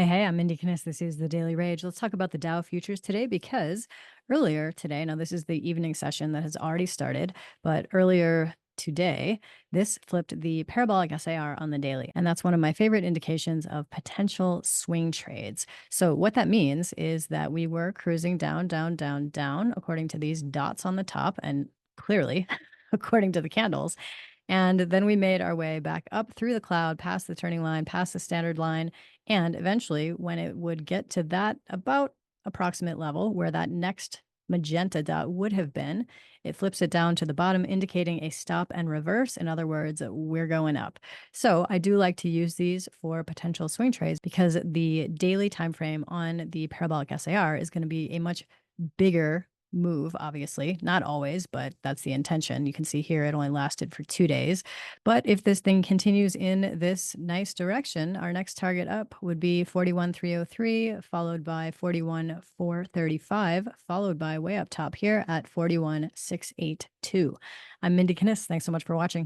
Hey, I'm Mindy Kniss. This is the Daily Rage. Let's talk about the Dow futures today because earlier today, now this is the evening session that has already started, but earlier today, this flipped the parabolic SAR on the daily. And that's one of my favorite indications of potential swing trades. So, what that means is that we were cruising down, down, down, down, according to these dots on the top, and clearly, according to the candles. And then we made our way back up through the cloud, past the turning line, past the standard line. And eventually, when it would get to that about approximate level where that next magenta dot would have been, it flips it down to the bottom, indicating a stop and reverse. In other words, we're going up. So I do like to use these for potential swing trades because the daily time frame on the parabolic SAR is going to be a much bigger move, obviously. Not always, but that's the intention. You can see here it only lasted for 2 days. But if this thing continues in this nice direction, our next target up would be 41,303, followed by 41,435, followed by way up top here at 41,682. I'm Mindy Kniss. Thanks so much for watching.